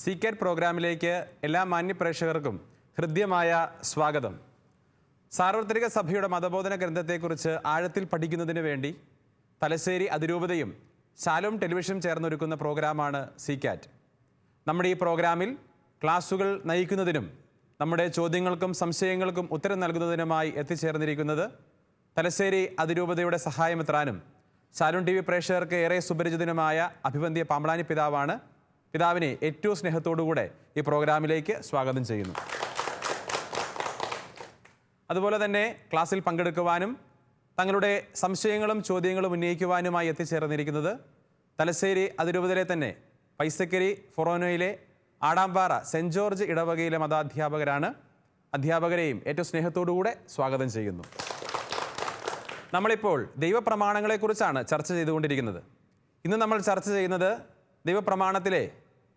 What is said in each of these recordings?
സീക്രെറ്റ് പ്രോഗ്രാമിലേക്ക് എല്ലാ മാന്യപ്രേക്ഷകർക്കും ഹൃദ്യമായ സ്വാഗതം. സാർവത്രിക സഭയുടെ മതബോധന ഗ്രന്ഥത്തെക്കുറിച്ച് ആഴത്തിൽ പഠിക്കുന്നതിന് വേണ്ടി തലശ്ശേരി അതിരൂപതയും ശാലോം ടെലിവിഷൻ ചേർന്നൊരുക്കുന്ന പ്രോഗ്രാമാണ് സീക്രെറ്റ്. നമ്മുടെ ഈ പ്രോഗ്രാമിൽ ക്ലാസുകൾ നയിക്കുന്നതിനും നമ്മുടെ ചോദ്യങ്ങൾക്കും സംശയങ്ങൾക്കും ഉത്തരം നൽകുന്നതിനുമായി എത്തിച്ചേർന്നിരിക്കുന്നത് തലശ്ശേരി അതിരൂപതയുടെ സഹായമെത്രാനും ശാലോം TV പ്രേക്ഷകർക്ക് ഏറെ സുപരിചിതനുമായ അഭിവന്ദ്യ പാമ്പളാനി പിതാവാണ്. പിതാവിനെ ഏറ്റവും സ്നേഹത്തോടുകൂടെ ഈ പ്രോഗ്രാമിലേക്ക് സ്വാഗതം ചെയ്യുന്നു. അതുപോലെ തന്നെ ക്ലാസ്സിൽ പങ്കെടുക്കുവാനും തങ്ങളുടെ സംശയങ്ങളും ചോദ്യങ്ങളും ഉന്നയിക്കുവാനുമായി എത്തിച്ചേർന്നിരിക്കുന്നത് തലശ്ശേരി അതിരൂപതയിലെ തന്നെ പൈസക്കരി ഫൊറോനോയിലെ ആടാമ്പാറ സെൻറ് ജോർജ് ഇടവകയിലെ മതാധ്യാപകരാണ്. അധ്യാപകരെയും ഏറ്റവും സ്നേഹത്തോടുകൂടെ സ്വാഗതം ചെയ്യുന്നു. നമ്മളിപ്പോൾ ദൈവപ്രമാണങ്ങളെക്കുറിച്ചാണ് ചർച്ച ചെയ്തുകൊണ്ടിരിക്കുന്നത്. ഇന്ന് നമ്മൾ ചർച്ച ചെയ്യുന്നത് ദൈവപ്രമാണത്തിലെ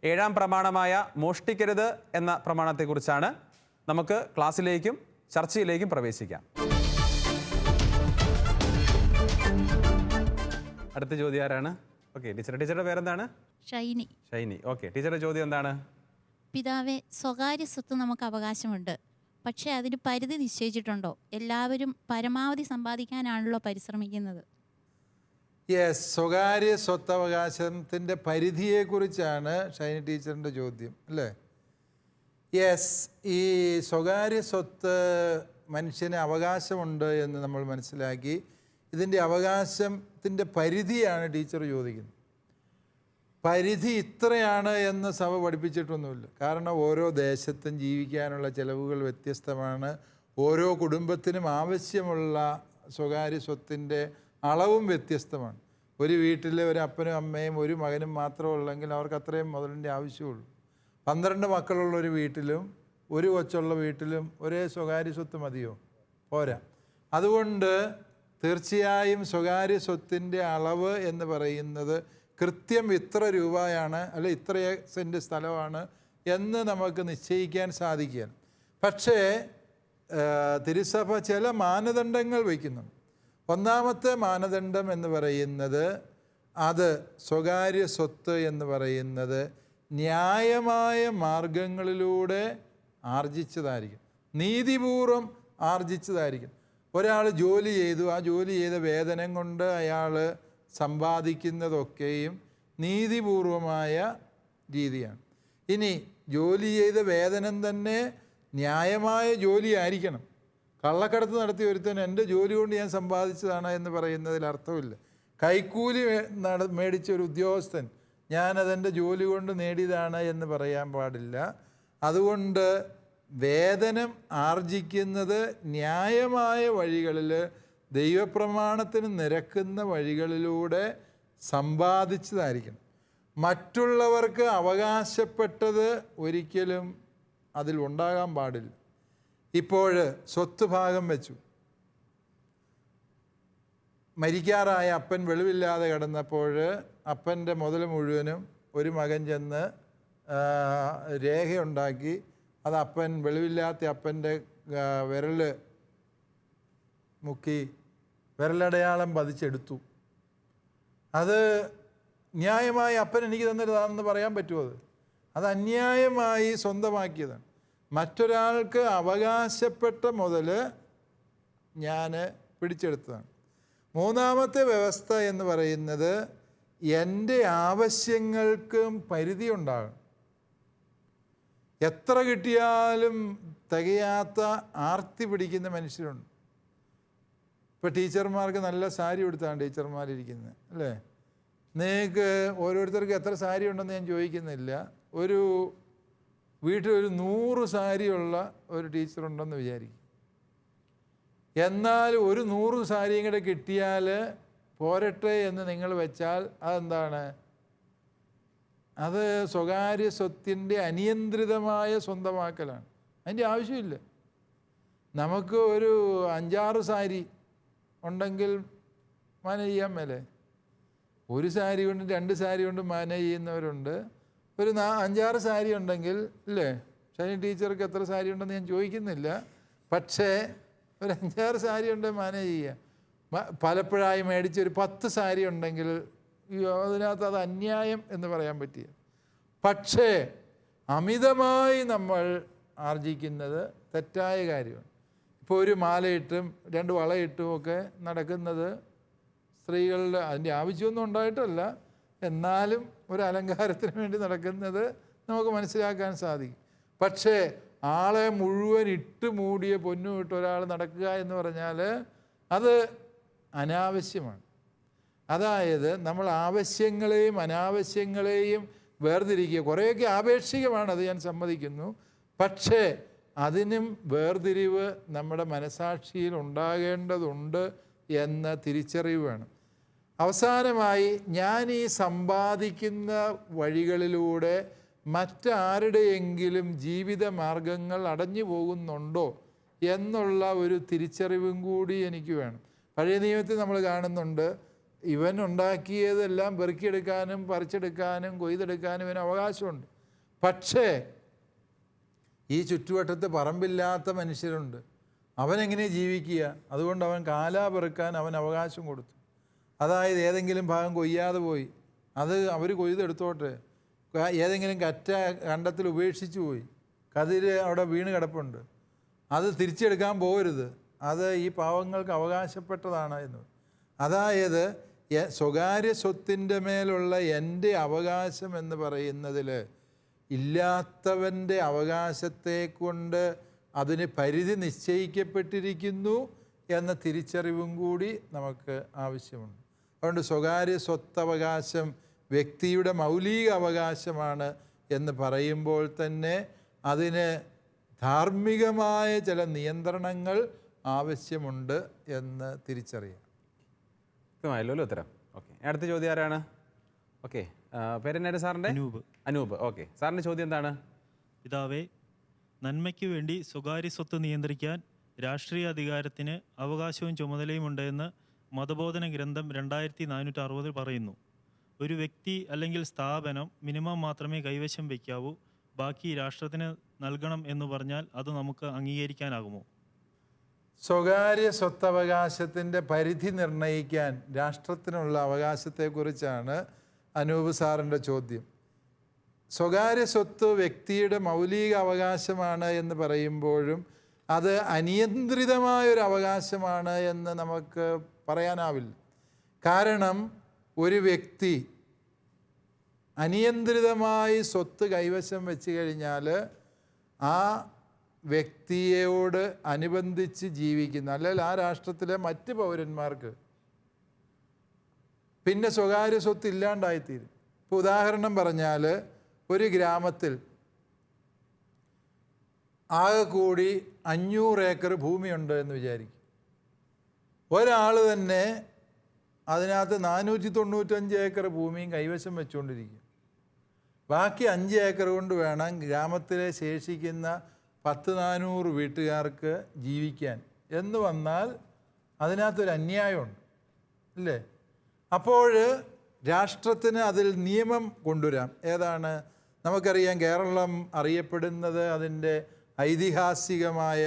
7-ാം പ്രമാണമായ മോഷ്ടിക്കരുത് എന്ന പ്രമാണത്തെക്കുറിച്ചാണ്. നമുക്ക് ക്ലാസ്സിലേക്കും ചർച്ചയിലേക്കും പ്രവേശിക്കാം. അടുത്ത ചോദ്യം ആരാണ്? ഓക്കെ, ടീച്ചറുടെ പേരെന്താണ്? ഷൈനി. ഓക്കെ, ടീച്ചറുടെ ചോദ്യം എന്താണ്? പിതാവേ, സ്വകാര്യ സ്വത്ത് നമുക്ക് അവകാശമുണ്ട്, പക്ഷേ അതിന് പരിധി നിശ്ചയിച്ചിട്ടുണ്ടോ? എല്ലാവരും പരമാവധി സമ്പാദിക്കാനാണല്ലോ പരിശ്രമിക്കുന്നത്. യെസ്, സ്വകാര്യ സ്വത്തവകാശത്തിൻ്റെ പരിധിയെക്കുറിച്ചാണ് ഷൈനി ടീച്ചറിൻ്റെ ചോദ്യം, അല്ലേ? യെസ്, ഈ സ്വകാര്യ സ്വത്ത് മനുഷ്യന് അവകാശമുണ്ട് എന്ന് നമ്മൾ മനസ്സിലാക്കി. ഇതിൻ്റെ അവകാശത്തിൻ്റെ പരിധിയാണ് ടീച്ചർ ചോദിക്കുന്നത്. പരിധി ഇത്രയാണ് എന്ന് സഭ പഠിപ്പിച്ചിട്ടൊന്നുമില്ല. കാരണം ഓരോ ദേശത്തും ജീവിക്കാനുള്ള ചിലവുകൾ വ്യത്യസ്തമാണ്. ഓരോ കുടുംബത്തിനും ആവശ്യമുള്ള സ്വകാര്യ സ്വത്തിൻ്റെ അളവും വ്യത്യസ്തമാണ്. ഒരു വീട്ടിൽ ഒരു അപ്പനും അമ്മയും ഒരു മകനും മാത്രമുള്ളെങ്കിൽ അവർക്ക് അത്രയും മുതലിൻ്റെ ആവശ്യമുള്ളൂ. 12 മക്കളുള്ളൊരു വീട്ടിലും ഒരു കൊച്ചുള്ള വീട്ടിലും ഒരേ സ്വകാര്യ സ്വത്ത് മതിയോ? പോരാ. അതുകൊണ്ട് തീർച്ചയായും സ്വകാര്യ സ്വത്തിൻ്റെ അളവ് എന്ന് പറയുന്നത് കൃത്യം ഇത്ര രൂപയാണ്, അല്ലെ ഇത്ര സെൻറ്റ് സ്ഥലമാണ് എന്ന് നമുക്ക് നിശ്ചയിക്കാൻ സാധിക്കുക. പക്ഷേ തിരുസഭ ചില മാനദണ്ഡങ്ങൾ വയ്ക്കുന്നുണ്ട്. ഒന്നാമത്തെ മാനദണ്ഡം എന്ന് പറയുന്നത് അത് സ്വകാര്യ സ്വത്ത് എന്ന് പറയുന്നത് ന്യായമായ മാർഗങ്ങളിലൂടെ ആർജിച്ചതായിരിക്കും, നീതിപൂർവം ആർജിച്ചതായിരിക്കും. ഒരാൾ ജോലി ചെയ്തു, ആ ജോലി ചെയ്ത വേതനം കൊണ്ട് അയാൾ സമ്പാദിക്കുന്നതൊക്കെയും നീതിപൂർവമായ രീതിയാണ്. ഇനി ജോലി ചെയ്ത വേതനം തന്നെ ന്യായമായ ജോലി ആയിരിക്കണം. കള്ളക്കടത്ത് നടത്തി ഒരുത്തൻ എൻ്റെ ജോലി കൊണ്ട് ഞാൻ സമ്പാദിച്ചതാണ് എന്ന് പറയുന്നതിൽ അർത്ഥമില്ല. കൈക്കൂലി മേടിച്ച ഒരു ഉദ്യോഗസ്ഥൻ ഞാനതെൻ്റെ ജോലി കൊണ്ട് നേടിയതാണ് എന്ന് പറയാൻ പാടില്ല. അതുകൊണ്ട് വേതനം ആർജിക്കുന്നത് ന്യായമായ വഴികളിൽ ദൈവപ്രമാണത്തിന് നിരക്കുന്ന വഴികളിലൂടെ സമ്പാദിച്ചതായിരിക്കണം. മറ്റുള്ളവർക്ക് അവകാശപ്പെട്ടത് ഒരിക്കലും അതിൽ ഉണ്ടാകാൻ പാടില്ല. ഇപ്പോൾ സ്വത്ത് ഭാഗം വെച്ചു, മരിക്കാറായ അപ്പൻ വെളിവില്ലാതെ കിടന്നപ്പോൾ അപ്പൻ്റെ മുതൽ മുഴുവനും ഒരു മകൻ ചെന്ന് രേഖയുണ്ടാക്കി അത് അപ്പൻ വെളിവില്ലാത്ത അപ്പൻ്റെ വിരൽ മുക്കി വിരലടയാളം പതിച്ചെടുത്തു. അത് ന്യായമായി അപ്പൻ എനിക്ക് തന്നിട്ടാണെന്ന് പറയാൻ പറ്റുമോ? അത് അന്യായമായി സ്വന്തമാക്കിയതാണ്. മറ്റൊരാൾക്ക് അവകാശപ്പെട്ട മുതൽ ഞാൻ പിടിച്ചെടുത്തതാണ്. മൂന്നാമത്തെ വ്യവസ്ഥ എന്ന് പറയുന്നത് എൻ്റെ ആവശ്യങ്ങൾക്കും പരിധി ഉണ്ടാകും. എത്ര കിട്ടിയാലും തികയാത്ത ആർത്തി പിടിക്കുന്ന മനുഷ്യരുണ്ട്. ഇപ്പോൾ ടീച്ചർമാർക്ക് നല്ല സാരി ഉടുത്താണ് ടീച്ചർമാരിരിക്കുന്നത്, അല്ലേ? നിങ്ങൾക്ക് ഓരോരുത്തർക്ക് എത്ര സാരി ഉണ്ടെന്ന് ഞാൻ ചോദിക്കുന്നില്ല. ഒരു വീട്ടിലൊരു 100 സാരിയുള്ള ഒരു ടീച്ചറുണ്ടെന്ന് വിചാരിക്കും. എന്നാൽ ഒരു 100 സാരിയും കൂടെ കിട്ടിയാൽ പോരട്ടെ എന്ന് നിങ്ങൾ വെച്ചാൽ അതെന്താണ്? അത് സ്വകാര്യ സ്വത്തിൻ്റെ അനിയന്ത്രിതമായ സ്വന്തമാക്കലാണ്. അതിൻ്റെ ആവശ്യമില്ല. നമുക്ക് ഒരു 5-6 സാരി ഉണ്ടെങ്കിൽ മാനേജ് ചെയ്യാൻ മേലെ. ഒരു സാരി കൊണ്ട് 2 സാരി കൊണ്ട് മാനേജ് ചെയ്യുന്നവരുണ്ട്. ഒരു 5-6 സാരി ഉണ്ടെങ്കിൽ, ഇല്ലേ? ഷൈനി ടീച്ചർക്ക് എത്ര സാരി ഉണ്ടെന്ന് ഞാൻ ചോദിക്കുന്നില്ല. പക്ഷേ ഒരു 5-6 സാരി ഉണ്ടെങ്കിൽ മാനേജ് ചെയ്യുക. പലപ്പോഴായി മേടിച്ച് ഒരു 10 സാരി ഉണ്ടെങ്കിൽ അതിനകത്ത് അത് അന്യായം എന്ന് പറയാൻ പറ്റിയ. പക്ഷേ അമിതമായി നമ്മൾ ആർജിക്കുന്നത് തെറ്റായ കാര്യമാണ്. ഇപ്പോൾ ഒരു മാലയിട്ടും 2 വളയിട്ടും ഒക്കെ നടക്കുന്നത് സ്ത്രീകളുടെ അതിൻ്റെ ആവശ്യമൊന്നും ഉണ്ടായിട്ടല്ല, എന്നാലും ഒരു അലങ്കാരത്തിന് വേണ്ടി നടക്കുന്നത് നമുക്ക് മനസ്സിലാക്കാൻ സാധിക്കും. പക്ഷേ ആളെ മുഴുവൻ ഇട്ട് മൂടിയ പൊന്നും ഇട്ട് ഒരാൾ നടക്കുക എന്ന് പറഞ്ഞാൽ അത് അനാവശ്യമാണ്. അതായത് നമ്മൾ ആവശ്യങ്ങളെയും അനാവശ്യങ്ങളെയും വേർതിരിക്കുക. കുറേയൊക്കെ ആപേക്ഷികമാണ്, അത് ഞാൻ സമ്മതിക്കുന്നു. പക്ഷേ അതിനും വേർതിരിവ് നമ്മുടെ മനസാക്ഷിയിൽ ഉണ്ടാകേണ്ടതുണ്ട് എന്ന തിരിച്ചറിവ് വേണം. അവസാനമായി, ഞാൻ ഈ സമ്പാദിക്കുന്ന വഴികളിലൂടെ മറ്റാരുടെയെങ്കിലും ജീവിത മാർഗങ്ങൾ അടഞ്ഞു പോകുന്നുണ്ടോ എന്നുള്ള ഒരു തിരിച്ചറിവും കൂടി എനിക്ക് വേണം. പഴയ നിയമത്തിൽ നമ്മൾ കാണുന്നുണ്ട്, ഇവൻ ഉണ്ടാക്കിയതെല്ലാം പെറുക്കിയെടുക്കാനും പറിച്ചെടുക്കാനും കൊയ്തെടുക്കാനും ഇവന് അവകാശമുണ്ട്. പക്ഷേ ഈ ചുറ്റുവട്ടത്ത് പറമ്പില്ലാത്ത മനുഷ്യരുണ്ട്, അവനെങ്ങനെ ജീവിക്കുക? അതുകൊണ്ട് അവൻ കാലാ പെറുക്കാൻ അവൻ അവകാശം കൊടുത്തു. അതായത് ഏതെങ്കിലും ഭാഗം കൊയ്യാതെ പോയി, അത് അവർ കൊയ്തെടുത്തോട്ടെ. ഏതെങ്കിലും കറ്റ കണ്ടത്തിൽ ഉപേക്ഷിച്ചു പോയി, കതിര് അവിടെ വീണ് കിടപ്പുണ്ട്, അത് തിരിച്ചെടുക്കാൻ പോകരുത്, അത് ഈ പാവങ്ങൾക്ക് അവകാശപ്പെട്ടതാണ് എന്ന്. അതായത് സ്വകാര്യ സ്വത്തിൻ്റെ മേലുള്ള എൻ്റെ അവകാശം എന്ന് പറയുന്നതിൽ ഇല്ലാത്തവൻ്റെ അവകാശത്തെ കൊണ്ട് അതിന് പരിധി നിശ്ചയിക്കപ്പെട്ടിരിക്കുന്നു എന്ന തിരിച്ചറിവും കൂടി നമുക്ക് ആവശ്യമുണ്ട്. അതുകൊണ്ട് സ്വകാര്യ സ്വത്തവകാശം വ്യക്തിയുടെ മൗലിക അവകാശമാണ് എന്ന് പറയുമ്പോൾ തന്നെ അതിന് ധാർമ്മികമായ ചില നിയന്ത്രണങ്ങൾ ആവശ്യമുണ്ട് എന്ന് തിരിച്ചറിയാം. കൃത്യമായല്ലോ ഉത്തരം. ഓക്കെ, അടുത്ത ചോദ്യം ആരാണ്? ഓക്കെ, പേരെന്നാണ് സാറിൻ്റെ? അനൂപ്. ഓക്കെ, സാറിൻ്റെ ചോദ്യം എന്താണ്? പിതാവേ, നന്മയ്ക്ക് വേണ്ടി സ്വകാര്യ സ്വത്ത് നിയന്ത്രിക്കാൻ രാഷ്ട്രീയ അധികാരത്തിന് അവകാശവും ചുമതലയും ഉണ്ടെന്ന് മതബോധന ഗ്രന്ഥം 2460 പറയുന്നു. ഒരു വ്യക്തി അല്ലെങ്കിൽ സ്ഥാപനം മിനിമം മാത്രമേ കൈവശം വയ്ക്കാവൂ, ബാക്കി രാഷ്ട്രത്തിന് നൽകണം എന്ന് പറഞ്ഞാൽ അത് നമുക്ക് അംഗീകരിക്കാനാകുമോ? സ്വകാര്യ സ്വത്തവകാശത്തിൻ്റെ പരിധി നിർണ്ണയിക്കാൻ രാഷ്ട്രത്തിനുള്ള അവകാശത്തെക്കുറിച്ചാണ് അനൂപ് സാറിൻ്റെ ചോദ്യം. സ്വകാര്യ സ്വത്ത് വ്യക്തിയുടെ മൗലിക അവകാശമാണ് എന്ന് പറയുമ്പോഴും അത് അനിയന്ത്രിതമായൊരു അവകാശമാണ് എന്ന് നമുക്ക് പറയാനാവില്ല. കാരണം ഒരു വ്യക്തി അനിയന്ത്രിതമായി സ്വത്ത് കൈവശം വെച്ച് കഴിഞ്ഞാൽ ആ വ്യക്തിയോട് അനുബന്ധിച്ച് ജീവിക്കുന്ന, അല്ലെങ്കിൽ ആ രാഷ്ട്രത്തിലെ മറ്റ് പൗരന്മാർക്ക് പിന്നെ സ്വകാര്യ സ്വത്ത് ഇല്ലാണ്ടായിത്തീരും. ഇപ്പോൾ ഉദാഹരണം പറഞ്ഞാൽ, ഒരു ഗ്രാമത്തിൽ ആകെ കൂടി 500 ഏക്കർ ഭൂമിയുണ്ട് എന്ന് വിചാരിക്കും. ഒരാൾ തന്നെ അതിനകത്ത് 495 ഏക്കർ ഭൂമിയും കൈവശം വെച്ചുകൊണ്ടിരിക്കും. ബാക്കി 5 ഏക്കർ കൊണ്ട് വേണം ഗ്രാമത്തിലെ ശേഷിക്കുന്ന 100-400 വീട്ടുകാർക്ക് ജീവിക്കാൻ എന്ന് വന്നാൽ അതിനകത്തൊരു അന്യായമുണ്ട്, ഇല്ലേ? അപ്പോൾ രാഷ്ട്രത്തിന് അതിൽ നിയമം കൊണ്ടുവരാം. ഏതാണ്? നമുക്കറിയാം, കേരളം അറിയപ്പെടുന്നത് അതിൻ്റെ ഐതിഹാസികമായ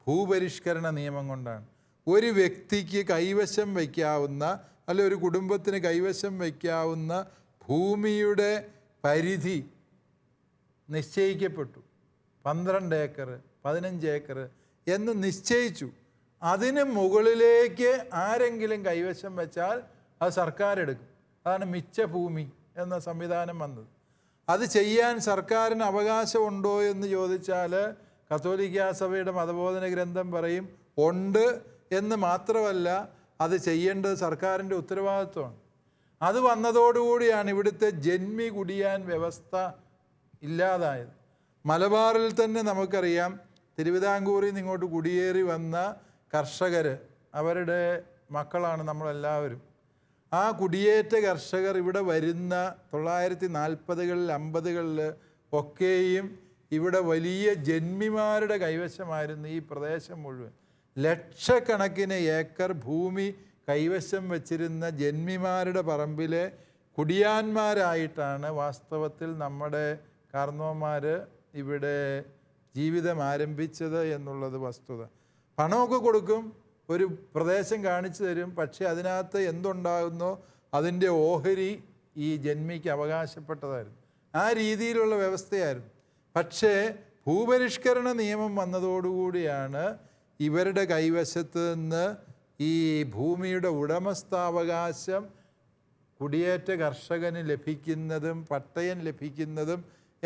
ഭൂപരിഷ്കരണ നിയമം കൊണ്ടാണ്. ഒരു വ്യക്തിക്ക് കൈവശം വയ്ക്കാവുന്ന, അല്ലെ ഒരു കുടുംബത്തിന് കൈവശം വയ്ക്കാവുന്ന ഭൂമിയുടെ പരിധി നിശ്ചയിക്കപ്പെട്ടു. 12 ഏക്കർ 15 ഏക്കർ എന്ന് നിശ്ചയിച്ചു. അതിന് മുകളിലേക്ക് ആരെങ്കിലും കൈവശം വെച്ചാൽ അത് സർക്കാർ എടുക്കും. അതാണ് മിച്ച ഭൂമി എന്ന സംവിധാനം വന്നത്. അത് ചെയ്യാൻ സർക്കാരിന് അവകാശമുണ്ടോ എന്ന് ചോദിച്ചാൽ കത്തോലിക്കാ സഭയുടെ മതബോധന ഗ്രന്ഥം പറയും ഉണ്ട് എന്ന് മാത്രമല്ല, അത് ചെയ്യേണ്ടത് സർക്കാരിൻ്റെ ഉത്തരവാദിത്വമാണ്. അത് വന്നതോടുകൂടിയാണ് ഇവിടുത്തെ ജന്മി കുടിയാൻ വ്യവസ്ഥ ഇല്ലാതായത്. മലബാറിൽ തന്നെ നമുക്കറിയാം, തിരുവിതാംകൂറിൽ നിന്ന് ഇങ്ങോട്ട് കുടിയേറി വന്ന കർഷകർ, അവരുടെ മക്കളാണ് നമ്മളെല്ലാവരും. ആ കുടിയേറ്റ കർഷകർ ഇവിടെ വരുന്ന 1940-കളിൽ 50-കളിൽ ഒക്കെയും ഇവിടെ വലിയ ജന്മിമാരുടെ കൈവശമായിരുന്നു ഈ പ്രദേശം മുഴുവൻ. ലക്ഷക്കണക്കിന് ഏക്കർ ഭൂമി കൈവശം വച്ചിരുന്ന ജന്മിമാരുടെ പറമ്പിലെ കുടിയാന്മാരായിട്ടാണ് വാസ്തവത്തിൽ നമ്മുടെ കാർന്നോന്മാർ ഇവിടെ ജീവിതം ആരംഭിച്ചത് എന്നുള്ളത് വസ്തുത. പണമൊക്കെ കൊടുക്കും, ഒരു പ്രദേശം കാണിച്ചു തരും, പക്ഷേ അതിനകത്ത് എന്തുണ്ടാകുന്നോ അതിൻ്റെ ഓഹരി ഈ ജന്മിക്ക് അവകാശപ്പെട്ടതായിരുന്നു. ആ രീതിയിലുള്ള വ്യവസ്ഥയായിരുന്നു. പക്ഷേ ഭൂപരിഷ്കരണ നിയമം വന്നതോടുകൂടിയാണ് ഇവരുടെ കൈവശത്ത് നിന്ന് ഈ ഭൂമിയുടെ ഉടമസ്ഥാവകാശം കുടിയേറ്റ കർഷകന് ലഭിക്കുന്നതും പട്ടയം ലഭിക്കുന്നതും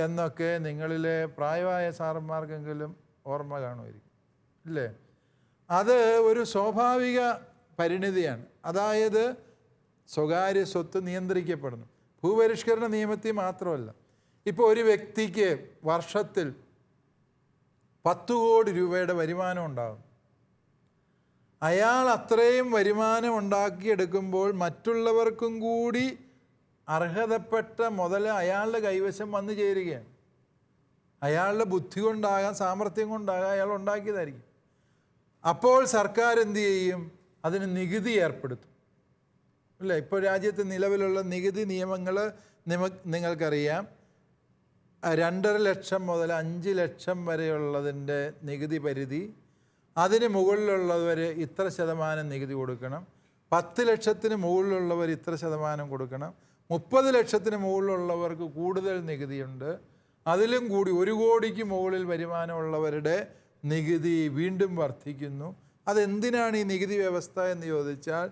എന്നൊക്കെ നിങ്ങളിലെ പ്രായമായ സാറന്മാർക്കെങ്കിലും ഓർമ്മ കാണുമായിരിക്കും, ഇല്ലേ? അത് ഒരു സ്വാഭാവിക പരിണിതിയാണ്. അതായത് സ്വകാര്യ സ്വത്ത് നിയന്ത്രിക്കപ്പെടണം. ഭൂപരിഷ്കരണ നിയമത്തിൽ മാത്രമല്ല, ഇപ്പോൾ ഒരു വ്യക്തിക്ക് വർഷത്തിൽ 10 കോടി രൂപയുടെ വരുമാനം ഉണ്ടാകും. അയാൾ അത്രയും വരുമാനം ഉണ്ടാക്കിയെടുക്കുമ്പോൾ മറ്റുള്ളവർക്കും കൂടി അർഹതപ്പെട്ട മുതൽ അയാളുടെ കൈവശം വന്നു ചേരുകയാണ്. അയാളുടെ ബുദ്ധി കൊണ്ടാകാം, സാമർഥ്യം കൊണ്ടാകാം, അയാൾ ഉണ്ടാക്കിയതായിരിക്കും. അപ്പോൾ സർക്കാർ എന്ത് ചെയ്യും? അതിന് നികുതി ഏർപ്പെടുത്തും, അല്ലേ? ഇപ്പോൾ രാജ്യത്ത് നിലവിലുള്ള നികുതി നിയമങ്ങൾ നിങ്ങൾക്കറിയാം. 2.5 ലക്ഷം മുതൽ 5 ലക്ഷം വരെയുള്ളതിൻ്റെ നികുതി പരിധി, അതിന് മുകളിലുള്ളവർ ഇത്ര ശതമാനം നികുതി കൊടുക്കണം, 10 ലക്ഷത്തിന് മുകളിലുള്ളവർ ഇത്ര ശതമാനം കൊടുക്കണം, 30 ലക്ഷത്തിന് മുകളിലുള്ളവർക്ക് കൂടുതൽ നികുതിയുണ്ട്, അതിലും കൂടി 1 കോടിക്ക് മുകളിൽ വരുമാനമുള്ളവരുടെ നികുതി വീണ്ടും വർദ്ധിക്കുന്നു. അതെന്തിനാണ് ഈ നികുതി വ്യവസ്ഥ എന്ന് ചോദിച്ചാൽ,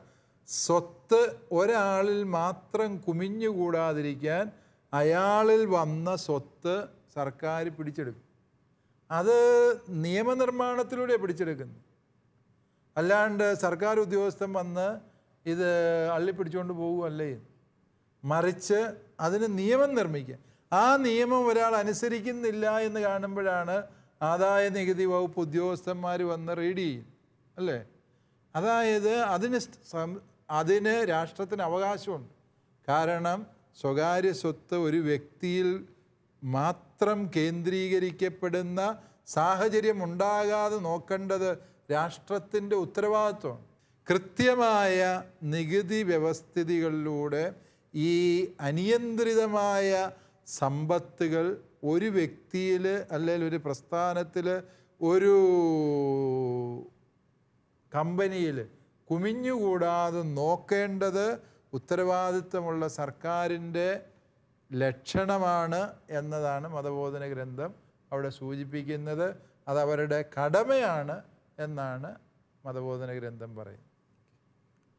സ്വത്ത് ഒരാളിൽ മാത്രം കുമിഞ്ഞുകൂടാതിരിക്കാൻ അയാളിൽ വന്ന സ്വത്ത് സർക്കാർ പിടിച്ചെടുക്കും. അത് നിയമനിർമ്മാണത്തിലൂടെ പിടിച്ചെടുക്കുന്നു. അല്ലാണ്ട് സർക്കാർ ഉദ്യോഗസ്ഥൻ വന്ന് ഇത് അള്ളിപ്പിടിച്ചുകൊണ്ട് പോകുമല്ലേ. മറിച്ച് അതിന് നിയമം നിർമ്മിക്കുക. ആ നിയമം ഒരാൾ അനുസരിക്കുന്നില്ല എന്ന് കാണുമ്പോഴാണ് ആദായ നികുതി വകുപ്പ് ഉദ്യോഗസ്ഥന്മാർ വന്ന് റീഡ് ചെയ്യും, അല്ലേ? അതായത് അതിന് രാഷ്ട്രത്തിന് അവകാശമുണ്ട്. കാരണം സ്വകാര്യ സ്വത്ത് ഒരു വ്യക്തിയിൽ മാത്രം കേന്ദ്രീകരിക്കപ്പെടുന്ന സാഹചര്യം ഉണ്ടാകാതെ നോക്കേണ്ടത് രാഷ്ട്രത്തിൻ്റെ ഉത്തരവാദിത്വമാണ്. കൃത്യമായ നികുതി വ്യവസ്ഥിതികളിലൂടെ ഈ അനിയന്ത്രിതമായ സമ്പത്തുകൾ ഒരു വ്യക്തിയിൽ അല്ലെങ്കിൽ ഒരു പ്രസ്ഥാനത്തിൽ, ഒരു കമ്പനിയിൽ കുമിഞ്ഞുകൂടാതെ നോക്കേണ്ടത് ഉത്തരവാദിത്വമുള്ള സർക്കാരിൻ്റെ ലക്ഷണമാണ് എന്നതാണ് മതബോധന ഗ്രന്ഥം അവിടെ സൂചിപ്പിക്കുന്നത്. അതവരുടെ കടമയാണ് എന്നാണ് മതബോധന ഗ്രന്ഥം പറയുന്നത്.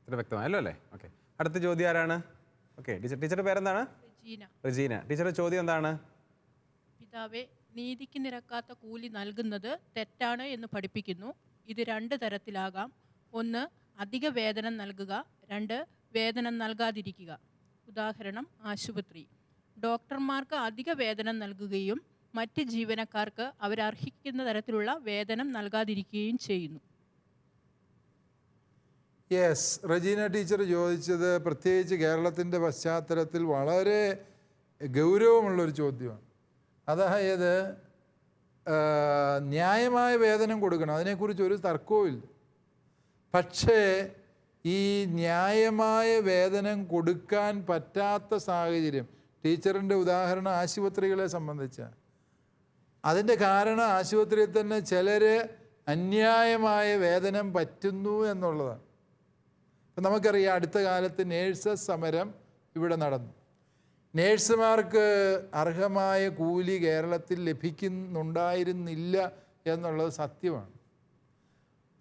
ഇത്ര വ്യക്തമായല്ലോ അല്ലേ? ഓക്കെ, അടുത്ത ചോദ്യം ആരാണ്? ഓക്കെ, ടീച്ചറുടെ പേരെന്താണ്? റജീന. ടീച്ചറുടെ ചോദ്യം എന്താണ്? പിതാവേ, നീതിക്ക് നിരക്കാത്ത കൂലി നൽകുന്നത് തെറ്റാണ് എന്ന് പഠിപ്പിക്കുന്നു. ഇത് 2 തരത്തിലാകാം. 1, അധിക വേതനം നൽകുക. 2, വേതനം നൽകാതിരിക്കുക. ഉദാഹരണം, ആശുപത്രി. ഡോക്ടർമാർക്ക് അധിക വേതനം നൽകുകയും മറ്റ് ജീവനക്കാർക്ക് അവരർഹിക്കുന്ന തരത്തിലുള്ള വേതനം നൽകാതിരിക്കുകയും ചെയ്യുന്നു. യെസ്, റജീന ടീച്ചർ ചോദിച്ചത് പ്രത്യേകിച്ച് കേരളത്തിൻ്റെ പശ്ചാത്തലത്തിൽ വളരെ ഗൗരവമുള്ളൊരു ചോദ്യമാണ്. അതായത് ന്യായമായ വേതനം കൊടുക്കണം, അതിനെക്കുറിച്ച് ഒരു തർക്കവുമില്ല. പക്ഷേ ഈ ന്യായമായ വേതനം കൊടുക്കാൻ പറ്റാത്ത സാഹചര്യം, ടീച്ചറിൻ്റെ ഉദാഹരണം ആശുപത്രികളെ സംബന്ധിച്ചാണ്. അതിൻ്റെ കാരണം ആശുപത്രിയിൽ തന്നെ ചിലർ അന്യായമായ വേതനം പറ്റുന്നു എന്നുള്ളതാണ്. ഇപ്പം നമുക്കറിയാം, അടുത്ത കാലത്ത് നേഴ്സസ് സമരം ഇവിടെ നടന്നു. നേഴ്സുമാർക്ക് അർഹമായ കൂലി കേരളത്തിൽ ലഭിക്കുന്നുണ്ടായിരുന്നില്ല എന്നുള്ളത് സത്യമാണ്.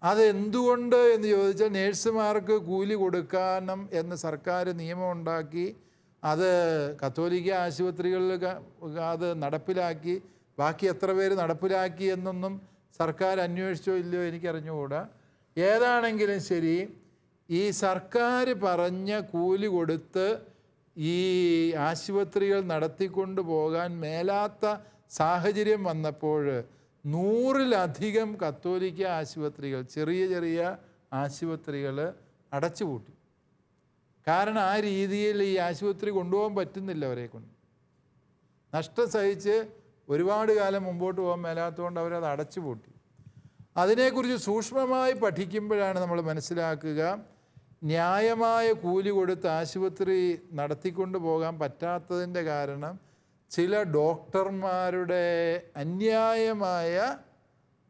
അതെന്തുകൊണ്ട് എന്ന് ചോദിച്ചാൽ, നേഴ്സുമാർക്ക് കൂലി കൊടുക്കണം എന്ന് സർക്കാർ നിയമമുണ്ടാക്കി, അത് കത്തോലിക്ക ആശുപത്രികളിൽ അത് നടപ്പിലാക്കി. ബാക്കി എത്ര പേര് നടപ്പിലാക്കി എന്നൊന്നും സർക്കാർ അന്വേഷിച്ചോ ഇല്ലയോ എനിക്കറിഞ്ഞുകൂടാ. ഏതാണെങ്കിലും ശരി, ഈ സർക്കാർ പറഞ്ഞ കൂലി കൊടുത്ത് ഈ ആശുപത്രികൾ നടത്തിക്കൊണ്ട് പോകാൻ മേലാത്ത സാഹചര്യം വന്നപ്പോൾ 100-ലധികം കത്തോലിക്ക ആശുപത്രികൾ, ചെറിയ ചെറിയ ആശുപത്രികൾ അടച്ചുപൂട്ടി. കാരണം ആ രീതിയിൽ ഈ ആശുപത്രി കൊണ്ടുപോകാൻ പറ്റുന്നില്ല, അവരെ കൊണ്ട് നഷ്ടം സഹിച്ച് ഒരുപാട് കാലം മുമ്പോട്ട് പോകാൻ മേലാത്തതുകൊണ്ട് അവരത് അടച്ചുപൂട്ടി. അതിനെക്കുറിച്ച് സൂക്ഷ്മമായി പഠിക്കുമ്പോഴാണ് നമ്മൾ മനസ്സിലാക്കുക, ന്യായമായ കൂലി കൊടുത്ത് ആശുപത്രി നടത്തിക്കൊണ്ട് പോകാൻ പറ്റാത്തതിൻ്റെ കാരണം ചില ഡോക്ടർമാരുടെ അന്യായമായ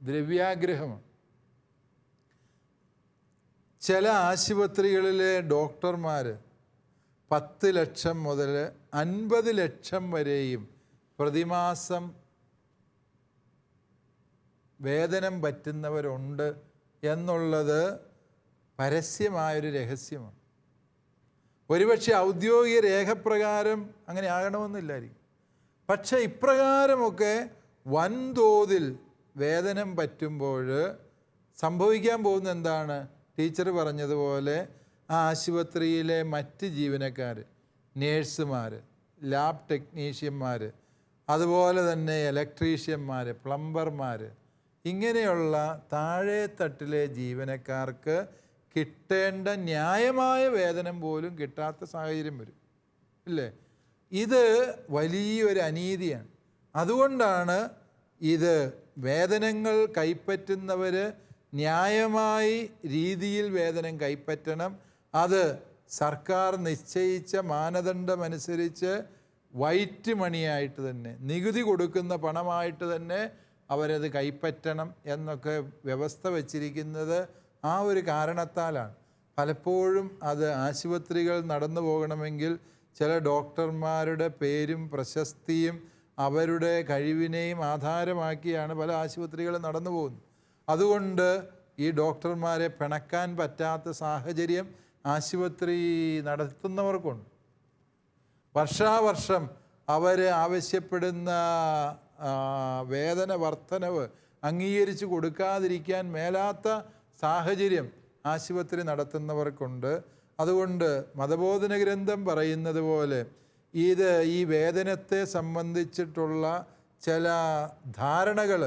ദ്രവ്യാഗ്രഹമാണ്. ചില ആശുപത്രികളിലെ ഡോക്ടർമാർ 10 ലക്ഷം മുതൽ 50 ലക്ഷം വരെയും പ്രതിമാസം വേതനം പറ്റുന്നവരുണ്ട് എന്നുള്ളത് പരസ്യമായൊരു രഹസ്യമാണ്. ഒരുപക്ഷെ ഔദ്യോഗിക രേഖപ്രകാരം അങ്ങനെ ആകണമെന്നില്ലായിരിക്കും. പക്ഷേ ഇപ്രകാരമൊക്കെ വൻതോതിൽ വേതനം പറ്റുമ്പോൾ സംഭവിക്കാൻ പോകുന്ന എന്താണ്? ടീച്ചർ പറഞ്ഞതുപോലെ ആ ആശുപത്രിയിലെ മറ്റ് ജീവനക്കാർ, നേഴ്സുമാർ, ലാബ് ടെക്നീഷ്യന്മാർ, അതുപോലെ തന്നെ ഇലക്ട്രീഷ്യന്മാർ, പ്ലംബർമാർ, ഇങ്ങനെയുള്ള താഴെത്തട്ടിലെ ജീവനക്കാർക്ക് കിട്ടേണ്ട ന്യായമായ വേതനം പോലും കിട്ടാത്ത സാഹചര്യം വരും, ഇല്ലേ? ഇത് വലിയൊരു അനീതിയാണ്. അതുകൊണ്ടാണ് ഇത് വേതനങ്ങൾ കൈപ്പറ്റുന്നവർ ന്യായമായി രീതിയിൽ വേതനം കൈപ്പറ്റണം. അത് സർക്കാർ നിശ്ചയിച്ച മാനദണ്ഡമനുസരിച്ച് വൈറ്റ് മണിയായിട്ട് തന്നെ, നികുതി കൊടുക്കുന്ന പണമായിട്ട് തന്നെ അവരത് കൈപ്പറ്റണം എന്നൊക്കെ വ്യവസ്ഥ വച്ചിരിക്കുന്നത് ആ ഒരു കാരണത്താലാണ്. പലപ്പോഴും അത് ആശുപത്രികൾ നടന്നു പോകണമെങ്കിൽ ചില ഡോക്ടർമാരുടെ പേരും പ്രശസ്തിയും അവരുടെ കഴിവിനെയും ആധാരമാക്കിയാണ് പല ആശുപത്രികളും നടന്നു പോകുന്നത്. അതുകൊണ്ട് ഈ ഡോക്ടർമാരെ പിണക്കാൻ പറ്റാത്ത സാഹചര്യം ആശുപത്രി നടത്തുന്നവർക്കുണ്ട്. വർഷാവർഷം അവർ ആവശ്യപ്പെടുന്ന വേതന വർധനവ് അംഗീകരിച്ച് കൊടുക്കാതിരിക്കാൻ മേലാത്ത സാഹചര്യം ആശുപത്രി നടത്തുന്നവർക്കുണ്ട്. അതുകൊണ്ട് മതബോധന ഗ്രന്ഥം പറയുന്നത് പോലെ ഈ വേതനത്തെ സംബന്ധിച്ചിട്ടുള്ള ചില ധാരണകൾ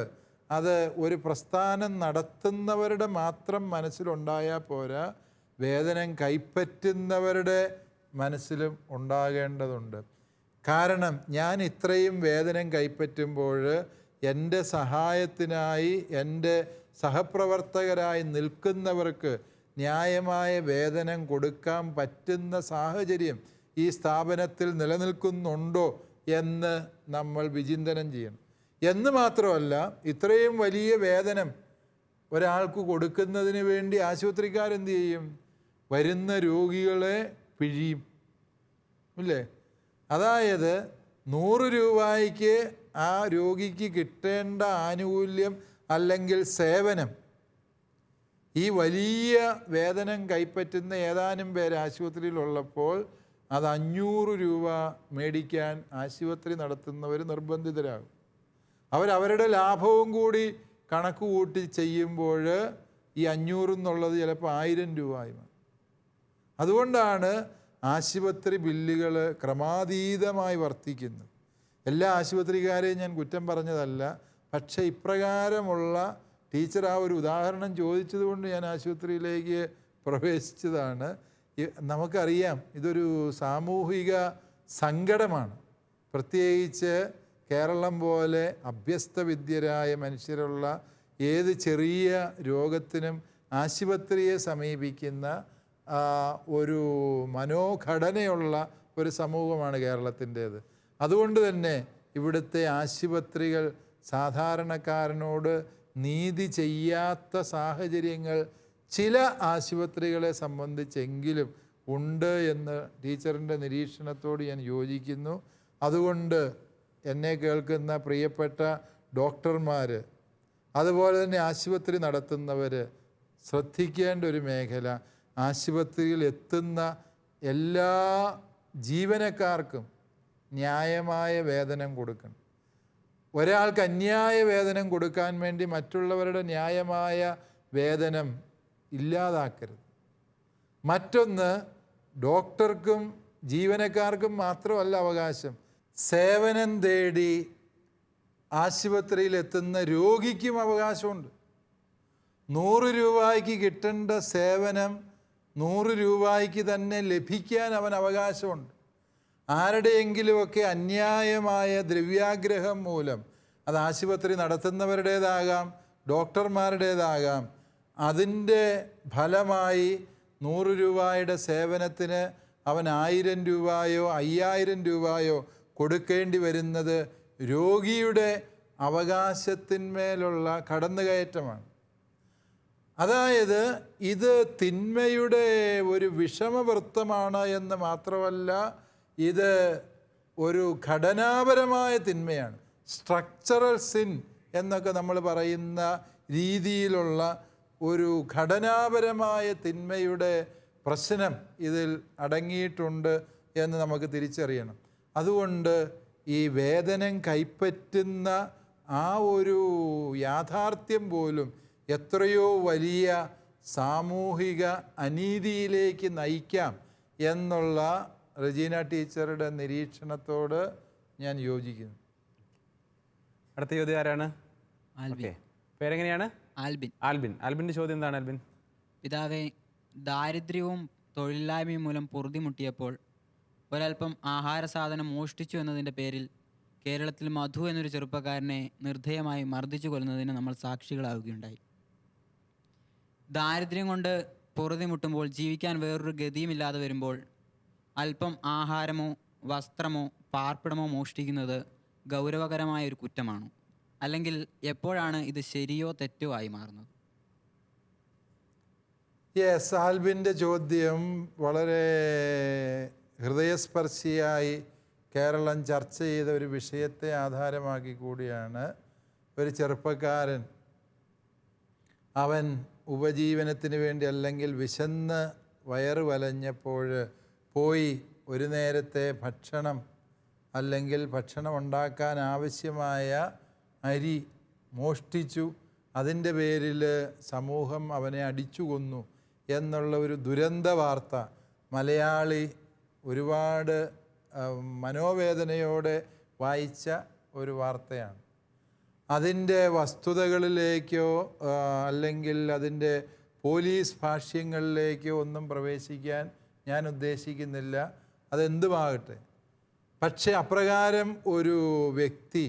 അത് ഒരു പ്രസ്ഥാനം നടത്തുന്നവരുടെ മാത്രം മനസ്സിലുണ്ടായാൽ പോരാ, വേതനം കൈപ്പറ്റുന്നവരുടെ മനസ്സിലും ഉണ്ടാകേണ്ടതുണ്ട്. കാരണം ഞാൻ ഇത്രയും വേതനം കൈപ്പറ്റുമ്പോൾ എൻ്റെ സഹായത്തിനായി എൻ്റെ സഹപ്രവർത്തകരായി നിൽക്കുന്നവർക്ക് ന്യായമായ വേതനം കൊടുക്കാൻ പറ്റുന്ന സാഹചര്യം ഈ സ്ഥാപനത്തിൽ നിലനിൽക്കുന്നുണ്ടോ എന്ന് നമ്മൾ വിചിന്തനം ചെയ്യണം. എന്ന് മാത്രമല്ല, ഇത്രയും വലിയ വേതനം ഒരാൾക്ക് കൊടുക്കുന്നതിന് വേണ്ടി ആശുപത്രിക്കാരെന്ത് ചെയ്യും? വരുന്ന രോഗികളെ പിഴിയും, ഇല്ലേ? അതായത് 100 രൂപയ്ക്ക് ആ രോഗിക്ക് കിട്ടേണ്ട ആനുകൂല്യം അല്ലെങ്കിൽ സേവനം ഈ വലിയ വേതനം കൈപ്പറ്റുന്ന ഏതാനും പേര് ആശുപത്രിയിലുള്ളപ്പോൾ അത് 500 രൂപ മേടിക്കാൻ ആശുപത്രി നടത്തുന്നവർ നിർബന്ധിതരാകും. അവരവരുടെ ലാഭവും കൂടി കണക്ക് കൂട്ടി ചെയ്യുമ്പോൾ ഈ 500 എന്നുള്ളത് ചിലപ്പോൾ 1000 രൂപയായി മാറും. അതുകൊണ്ടാണ് ആശുപത്രി ബില്ലുകൾ ക്രമാതീതമായി വർദ്ധിക്കുന്നത്. എല്ലാ ആശുപത്രിക്കാരെയും ഞാൻ കുറ്റം പറഞ്ഞതല്ല, പക്ഷേ ഇപ്രകാരമുള്ള ടീച്ചർ ആ ഒരു ഉദാഹരണം ചോദിച്ചതുകൊണ്ട് ഞാൻ ആശുപത്രിയിലേക്ക് പ്രവേശിച്ചതാണ്. നമുക്കറിയാം ഇതൊരു സാമൂഹിക സങ്കടമാണ്. പ്രത്യേകിച്ച് കേരളം പോലെ അഭ്യസ്തവിദ്യരായ മനുഷ്യരുള്ള ഏത് ചെറിയ രോഗത്തിനും ആശുപത്രിയെ സമീപിക്കുന്ന ഒരു മനോഘടനയുള്ള ഒരു സമൂഹമാണ് കേരളത്തിൻ്റേത്. അതുകൊണ്ട് തന്നെ ഇവിടുത്തെ ആശുപത്രികൾ സാധാരണക്കാരനോട് നീതി ചെയ്യാത്ത സാഹചര്യങ്ങൾ ചില ആശുപത്രികളെ സംബന്ധിച്ചെങ്കിലും ഉണ്ട് എന്ന് ടീച്ചറിൻ്റെ നിരീക്ഷണത്തോട് ഞാൻ യോജിക്കുന്നു. അതുകൊണ്ട് എന്നെ കേൾക്കുന്ന പ്രിയപ്പെട്ട ഡോക്ടർമാർ, അതുപോലെ തന്നെ ആശുപത്രി നടത്തുന്നവർ ശ്രദ്ധിക്കേണ്ട ഒരു മേഖല, ആശുപത്രിയിൽ എത്തുന്ന എല്ലാ ജീവനക്കാർക്കും ന്യായമായ വേതനം കൊടുക്കണം. ഒരാൾക്ക് അന്യായ വേതനം കൊടുക്കാൻ വേണ്ടി മറ്റുള്ളവരുടെ ന്യായമായ വേതനം ഇല്ലാതാക്കരുത്. മറ്റൊന്ന്, ഡോക്ടർക്കും ജീവനക്കാർക്കും മാത്രമല്ല അവകാശം, സേവനം തേടി ആശുപത്രിയിലെത്തുന്ന രോഗിക്കും അവകാശമുണ്ട്. 100 രൂപയ്ക്ക് കിട്ടേണ്ട സേവനം 100 രൂപയ്ക്ക് തന്നെ ലഭിക്കാൻ അവൻ അവകാശമുണ്ട്. ആരുടെയെങ്കിലുമൊക്കെ അന്യായമായ ദ്രവ്യാഗ്രഹം മൂലം, അത് ആശുപത്രി നടത്തുന്നവരുടേതാകാം, ഡോക്ടർമാരുടേതാകാം, അതിൻ്റെ ഫലമായി 100 രൂപയുടെ സേവനത്തിന് അവൻ 1000 രൂപയോ 5000 രൂപയോ കൊടുക്കേണ്ടി വരുന്നത് രോഗിയുടെ അവകാശത്തിന്മേലുള്ള കടന്നുകയറ്റമാണ്. അതായത് ഇത് തിന്മയുടെ ഒരു വിഷമവൃത്തമാണ് എന്ന് മാത്രമല്ല, ഇത് ഒരു ഘടനാപരമായ തിന്മയാണ്. സ്ട്രക്ചറൽ സിൻ എന്നൊക്കെ നമ്മൾ പറയുന്ന രീതിയിലുള്ള ഒരു ഘടനാപരമായ തിന്മയുടെ പ്രശ്നം ഇതിൽ അടങ്ങിയിട്ടുണ്ട് എന്ന് നമുക്ക് തിരിച്ചറിയണം. അതുകൊണ്ട് ഈ വേദനം കൈപ്പറ്റുന്ന ആ ഒരു യാഥാർത്ഥ്യം പോലും എത്രയോ വലിയ സാമൂഹിക അനീതിയിലേക്ക് നയിക്കാം എന്നുള്ള റെജീന ടീച്ചറുടെ നിരീക്ഷണത്തോട് ഞാൻ യോജിക്കുന്നു. അടുത്ത ചോദ്യം ആരാണ്? ആൽബിൻ. ഓക്കെ, പേരെങ്ങനെയാണ്? ആൽബിൻ. ആൽബിൻ്റെ ചോദ്യം എന്താണ് ആൽബിൻ? പിതാവേ, ദാരിദ്ര്യവും തൊഴിലില്ലായ്മയും മൂലം പൊറുതിമുട്ടിയപ്പോൾ ഒരൽപ്പം ആഹാര സാധനം മോഷ്ടിച്ചു എന്നതിൻ്റെ പേരിൽ കേരളത്തിൽ മധു എന്നൊരു ചെറുപ്പക്കാരനെ നിർദ്ധയമായി മർദ്ദിച്ചു കൊല്ലുന്നതിന് നമ്മൾ സാക്ഷികളാവുകയുണ്ടായി. ദാരിദ്ര്യം കൊണ്ട് പൊറുതിമുട്ടുമ്പോൾ ജീവിക്കാൻ വേറൊരു ഗതിയുമില്ലാതെ വരുമ്പോൾ അല്പം ആഹാരമോ വസ്ത്രമോ പാർപ്പിടമോ മോഷ്ടിക്കുന്നത് ഗൗരവകരമായ ഒരു കുറ്റമാണോ? അല്ലെങ്കിൽ എപ്പോഴാണ് ഇത് ശരിയോ തെറ്റോ ആയി മാറുന്നത്? യെസ്, ആൽബിൻ്റെ ചോദ്യം വളരെ ഹൃദയസ്പർശിയായി കേരളം ചർച്ച ചെയ്ത ഒരു വിഷയത്തെ ആധാരമാക്കി കൂടിയാണ്. ഒരു ചെറുപ്പക്കാരൻ അവൻ ഉപജീവനത്തിന് വേണ്ടി അല്ലെങ്കിൽ വിശന്ന് വയറ് വലഞ്ഞപ്പോൾ പോയി ഒരു നേരത്തെ ഭക്ഷണം അല്ലെങ്കിൽ ഭക്ഷണം ഉണ്ടാക്കാൻ ആവശ്യമായ അരി മോഷ്ടിച്ചു. അതിൻ്റെ പേരിൽ സമൂഹം അവനെ അടിച്ചു കൊന്നു എന്നുള്ള ഒരു ദുരന്ത വാർത്ത മലയാളി ഒരുപാട് മനോവേദനയോടെ വായിച്ച ഒരു വാർത്തയാണ്. അതിൻ്റെ വസ്തുതകളിലേക്കോ അല്ലെങ്കിൽ അതിൻ്റെ പോലീസ് ഭാഷ്യങ്ങളിലേക്കോ ഒന്നും പ്രവേശിക്കാൻ ഞാൻ ഉദ്ദേശിക്കുന്നില്ല. അതെന്തുമാകട്ടെ, പക്ഷേ അപ്രകാരം ഒരു വ്യക്തി,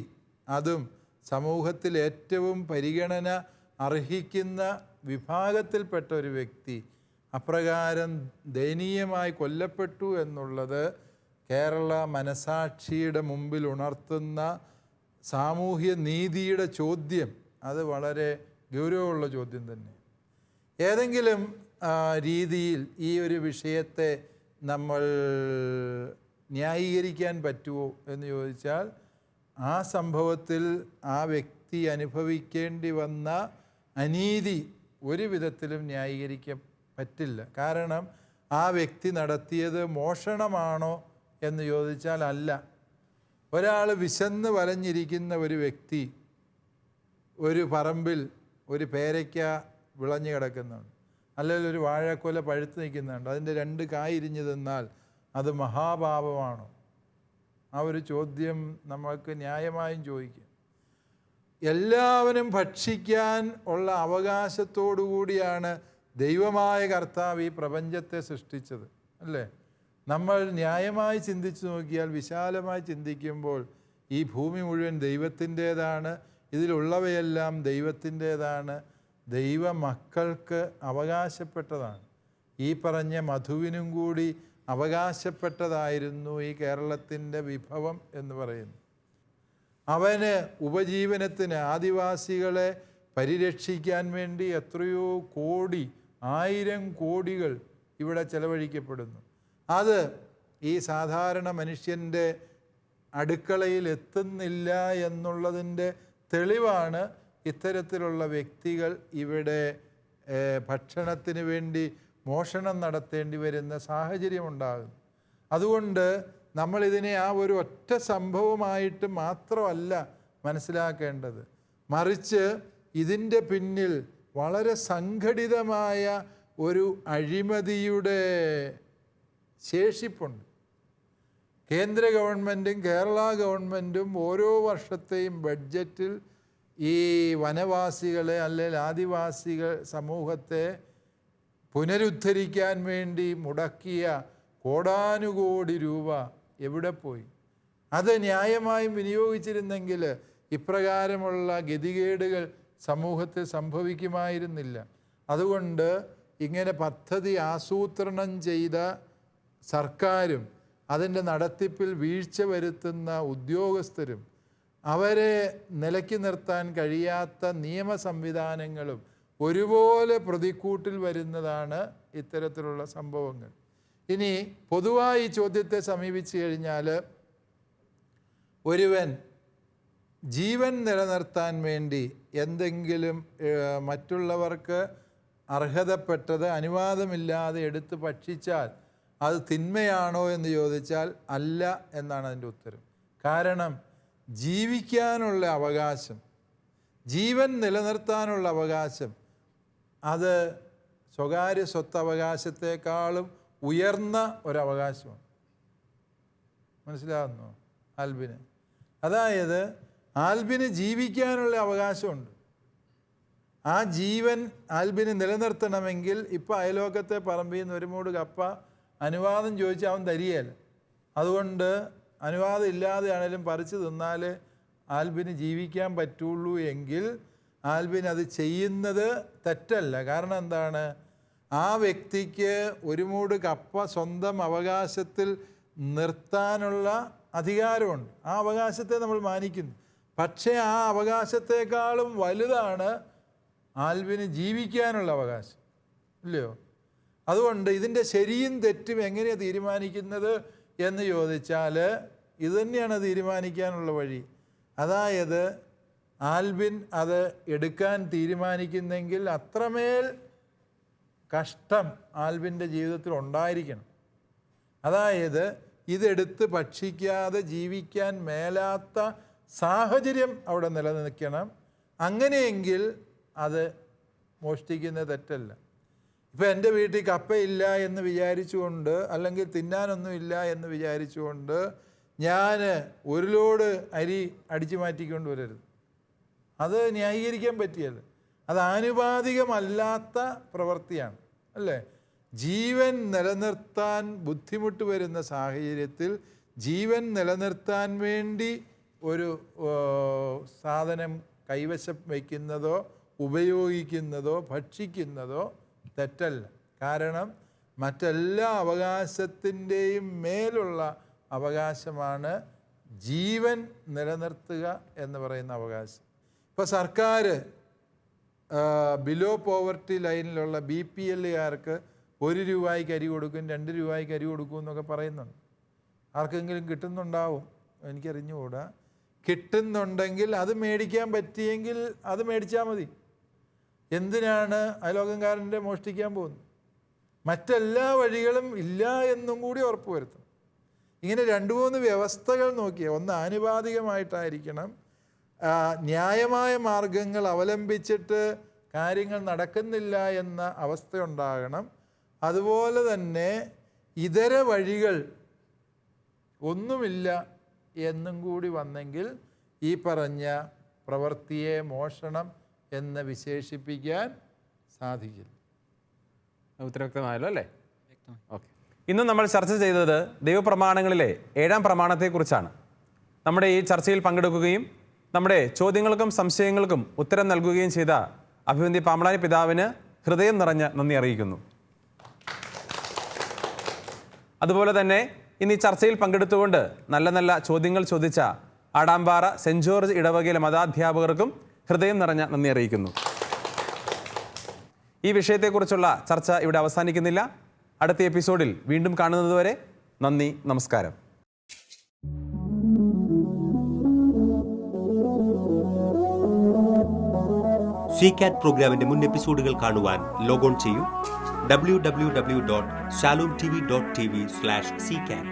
അതും സമൂഹത്തിൽ ഏറ്റവും പരിഗണന അർഹിക്കുന്ന വിഭാഗത്തിൽപ്പെട്ട ഒരു വ്യക്തി അപ്രകാരം ദയനീയമായി കൊല്ലപ്പെട്ടു എന്നുള്ളത് കേരള മനസാക്ഷിയുടെ മുമ്പിൽ ഉണർത്തുന്ന സാമൂഹ്യ നീതിയുടെ ചോദ്യം, അത് വളരെ ഗൗരവമുള്ള ചോദ്യം തന്നെ. ഏതെങ്കിലും രീതിയിൽ ഈ ഒരു വിഷയത്തെ നമ്മൾ ന്യായീകരിക്കാൻ പറ്റുമോ എന്ന് ചോദിച്ചാൽ, ആ സംഭവത്തിൽ ആ വ്യക്തി അനുഭവിക്കേണ്ടി വന്ന അനീതി ഒരു വിധത്തിലും ന്യായീകരിക്കാൻ പറ്റില്ല. കാരണം ആ വ്യക്തി നടത്തിയത് മോഷണമാണോ എന്ന് ചോദിച്ചാൽ അല്ല. ഒരാൾ വിശന്ന് വലഞ്ഞിരിക്കുന്ന ഒരു വ്യക്തി ഒരു പറമ്പിൽ ഒരു പേരയ്ക്ക വിളഞ്ഞു കിടക്കുന്നുണ്ട്, അല്ലെങ്കിൽ ഒരു വാഴക്കൊല പഴുത്ത് നിൽക്കുന്നുണ്ട്, അതിൻ്റെ 2 കായ് ഇരിഞ്ഞു തിന്നാൽ അത് മഹാപാപമാണോ? ആ ഒരു ചോദ്യം നമുക്ക് ന്യായമായും ചോദിക്കാം. എല്ലാവരും ഭക്ഷിക്കാൻ ഉള്ള അവകാശത്തോടു കൂടിയാണ് ദൈവമായ കർത്താവ് ഈ പ്രപഞ്ചത്തെ സൃഷ്ടിച്ചത്, അല്ലേ? നമ്മൾ ന്യായമായി ചിന്തിച്ചു നോക്കിയാൽ, വിശാലമായി ചിന്തിക്കുമ്പോൾ ഈ ഭൂമി മുഴുവൻ ദൈവത്തിൻ്റേതാണ്, ഇതിലുള്ളവയെല്ലാം ദൈവത്തിൻ്റേതാണ്, ദൈവ മക്കൾക്ക് അവകാശപ്പെട്ടതാണ്. ഈ പറഞ്ഞ മധുവിനും കൂടി അവകാശപ്പെട്ടതായിരുന്നു ഈ കേരളത്തിൻ്റെ വിഭവം എന്ന് പറയുന്നു. അവന് ഉപജീവനത്തിന് ആദിവാസികളെ പരിരക്ഷിക്കാൻ വേണ്ടി എത്രയോ കോടി, 1000 കോടികൾ ഇവിടെ ചെലവഴിക്കപ്പെടുന്നു. അത് ഈ സാധാരണ മനുഷ്യൻ്റെ അടുക്കളയിൽ എത്തുന്നില്ല എന്നുള്ളതിൻ്റെ തെളിവാണ് ഇത്തരത്തിലുള്ള വ്യക്തികൾ ഇവിടെ ഭക്ഷണത്തിന് വേണ്ടി മോഷണം നടത്തേണ്ടി വരുന്ന സാഹചര്യമുണ്ടാകും. അതുകൊണ്ട് നമ്മളിതിനെ ആ ഒരു ഒറ്റ സംഭവമായിട്ട് മാത്രമല്ല മനസ്സിലാക്കേണ്ടത്, മറിച്ച് ഇതിൻ്റെ പിന്നിൽ വളരെ സംഘടിതമായ ഒരു അഴിമതിയുടെ ശേഷിപ്പുണ്ട്. കേന്ദ്ര ഗവൺമെൻറ്റും കേരള ഗവൺമെൻറ്റും ഓരോ വർഷത്തെയും ബഡ്ജറ്റിൽ ഈ വനവാസികളെ അല്ലെങ്കിൽ ആദിവാസികൾ സമൂഹത്തെ പുനരുദ്ധരിക്കാൻ വേണ്ടി മുടക്കിയ കോടാനുകോടി രൂപ എവിടെ പോയി? അത് ന്യായമായും വിനിയോഗിച്ചിരുന്നെങ്കിൽ ഇപ്രകാരമുള്ള ഗതികേടുകൾ സമൂഹത്തിൽ സംഭവിക്കുമായിരുന്നില്ല. അതുകൊണ്ട് ഇങ്ങനെ പദ്ധതി ആസൂത്രണം ചെയ്ത സർക്കാരും അതിൻ്റെ നടത്തിപ്പിൽ വീഴ്ച വരുത്തുന്ന ഉദ്യോഗസ്ഥരും അവരെ നിലയ്ക്ക് നിർത്താൻ കഴിയാത്ത നിയമ സംവിധാനങ്ങളും ഒരുപോലെ പ്രതിക്കൂട്ടിൽ വരുന്നതാണ് ഇത്തരത്തിലുള്ള സംഭവങ്ങൾ. ഇനി പൊതുവായി ചോദ്യത്തെ സമീപിച്ചു കഴിഞ്ഞാൽ, ഒരുവൻ ജീവൻ നിലനിർത്താൻ വേണ്ടി എന്തെങ്കിലും മറ്റുള്ളവർക്ക് അർഹതപ്പെട്ടത് അനുവാദമില്ലാതെ എടുത്ത് ഭക്ഷിച്ചാൽ അത് തിന്മയാണോ എന്ന് ചോദിച്ചാൽ അല്ല എന്നാണ് അതിൻ്റെ ഉത്തരം. കാരണം ജീവിക്കാനുള്ള അവകാശം, ജീവൻ നിലനിർത്താനുള്ള അവകാശം, അത് സ്വകാര്യ സ്വത്തവകാശത്തെക്കാളും ഉയർന്ന ഒരവകാശമാണ്. മനസ്സിലാകുന്നു ആൽബിന്? അതായത് ആൽബിന് ജീവിക്കാനുള്ള അവകാശമുണ്ട്. ആ ജീവൻ ആൽബിന് നിലനിർത്തണമെങ്കിൽ ഇപ്പോൾ അയലോക്കത്തെ പറമ്പിൽ നിന്ന് ഒരു മൂട് കപ്പ അനുവാദം ചോദിച്ചാൽ അവൻ തരികയില്ല. അതുകൊണ്ട് അനുവാദം ഇല്ലാതെയാണേലും പറിച്ച് തിന്നാൽ ആൽബിന് ജീവിക്കാൻ പറ്റുള്ളൂ എങ്കിൽ ആൽബിൻ അത് ചെയ്യുന്നത് തെറ്റല്ല. കാരണം എന്താണ്? ആ വ്യക്തിക്ക് ഒരു മൂട് കപ്പ സ്വന്തം അവകാശത്തിൽ നിർത്താനുള്ള അധികാരമുണ്ട്. ആ അവകാശത്തെ നമ്മൾ മാനിക്കുന്നു. പക്ഷേ ആ അവകാശത്തെക്കാളും വലുതാണ് ആൽബിന് ജീവിക്കാനുള്ള അവകാശം, ഇല്ലയോ? അതുകൊണ്ട് ഇതിൻ്റെ ശരിയും തെറ്റും എങ്ങനെയാണ് തീരുമാനിക്കുന്നത് എന്ന് ചോദിച്ചാൽ ഇത് തന്നെയാണ് തീരുമാനിക്കാനുള്ള വഴി. അതായത് ആൽബിൻ അത് എടുക്കാൻ തീരുമാനിക്കുന്നെങ്കിൽ അത്രമേൽ കഷ്ടം ആൽബിൻ്റെ ജീവിതത്തിൽ ഉണ്ടായിരിക്കണം. അതായത് ഇതെടുത്ത് ഭക്ഷിക്കാതെ ജീവിക്കാൻ മേലാത്ത സാഹചര്യം അവിടെ നിലനിൽക്കണം. അങ്ങനെയെങ്കിൽ അത് മോഷ്ടിക്കുന്നത് തെറ്റല്ല. ഇപ്പം എൻ്റെ വീട്ടിൽ കപ്പയില്ല എന്ന് വിചാരിച്ചുകൊണ്ട്, അല്ലെങ്കിൽ തിന്നാനൊന്നുമില്ല എന്ന് വിചാരിച്ചുകൊണ്ട് ഞാൻ ഒരു ലോഡ് അരി അടിച്ചു മാറ്റിക്കൊണ്ട് വരരുത്. അത് ന്യായീകരിക്കാൻ പറ്റിയല്ല. അത് ആനുപാതികമല്ലാത്ത പ്രവൃത്തിയാണ്, അല്ലേ? ജീവൻ നിലനിർത്താൻ ബുദ്ധിമുട്ട് വരുന്ന സാഹചര്യത്തിൽ ജീവൻ നിലനിർത്താൻ വേണ്ടി ഒരു സാധനം കൈവശം വയ്ക്കുന്നതോ ഉപയോഗിക്കുന്നതോ ഭക്ഷിക്കുന്നതോ തെറ്റല്ല. കാരണം മറ്റെല്ലാ അവകാശത്തിൻ്റെയും മേലുള്ള അവകാശമാണ് ജീവൻ നിലനിർത്തുക എന്ന് പറയുന്ന അവകാശം. ഇപ്പോൾ സർക്കാർ ബിലോ പോവർട്ടി ലൈനിലുള്ള BPLകാർക്ക് 1 രൂപയ്ക്ക് അരി കൊടുക്കും, 2 രൂപയ്ക്ക് അരി കൊടുക്കും എന്നൊക്കെ പറയുന്നുണ്ട്. ആർക്കെങ്കിലും കിട്ടുന്നുണ്ടാവും, എനിക്കറിഞ്ഞുകൂടാ. കിട്ടുന്നുണ്ടെങ്കിൽ അത് മേടിക്കാൻ പറ്റിയെങ്കിൽ അത് മേടിച്ചാൽ മതി. എന്തിനാണ് അയലോകംകാരൻ്റെ മോഷ്ടിക്കാൻ പോകുന്നത്? മറ്റെല്ലാ വഴികളും ഇല്ല എന്നും കൂടി ഉറപ്പ് വരുത്തണം. ഇങ്ങനെ 2-3 വ്യവസ്ഥകൾ നോക്കിയാൽ, ഒന്ന് ആനുപാതികമായിട്ടായിരിക്കണം, ന്യായമായ മാർഗങ്ങൾ അവലംബിച്ചിട്ട് കാര്യങ്ങൾ നടക്കുന്നില്ല എന്ന അവസ്ഥയുണ്ടാകണം. അതുപോലെ തന്നെ ഇതര വഴികൾ ഒന്നുമില്ല എന്നും കൂടി വന്നെങ്കിൽ ഈ പറഞ്ഞ പ്രവൃത്തിയെ മോഷണം എന്ന് വിശേഷിപ്പിക്കാൻ സാധിക്കില്ല. ഉത്തരം വ്യക്തമായല്ലോ അല്ലേ? ഓക്കെ. ഇന്ന് നമ്മൾ ചർച്ച ചെയ്തത് ദൈവപ്രമാണങ്ങളിലെ 7-ാം പ്രമാണത്തെക്കുറിച്ചാണ്. നമ്മുടെ ഈ ചർച്ചയിൽ പങ്കെടുക്കുകയും നമ്മുടെ ചോദ്യങ്ങൾക്കും സംശയങ്ങൾക്കും ഉത്തരം നൽകുകയും ചെയ്ത അഭിവന്ദ്യ പാമ്പളാനി പിതാവിന് ഹൃദയം നിറഞ്ഞ നന്ദി അറിയിക്കുന്നു. അതുപോലെ തന്നെ ഇന്ന് ഈ ചർച്ചയിൽ പങ്കെടുത്തുകൊണ്ട് നല്ല നല്ല ചോദ്യങ്ങൾ ചോദിച്ച ആടാമ്പാറ സെൻറ് ജോർജ് ഇടവകയിലെ മതാധ്യാപകർക്കും ഹൃദയം നിറഞ്ഞ നന്ദി അറിയിക്കുന്നു. ഈ വിഷയത്തെക്കുറിച്ചുള്ള ചർച്ച ഇവിടെ അവസാനിക്കുന്നില്ല. അടുത്ത എപ്പിസോഡിൽ വീണ്ടും കാണുന്നതുവരെ നന്ദി, നമസ്കാരം. CCAT പ്രോഗ്രാമിന്റെ മുൻ എപ്പിസോഡുകൾ കാണുവാൻ ലോഗോൺ ചെയ്യൂ www.shalomtv.tv/ccat.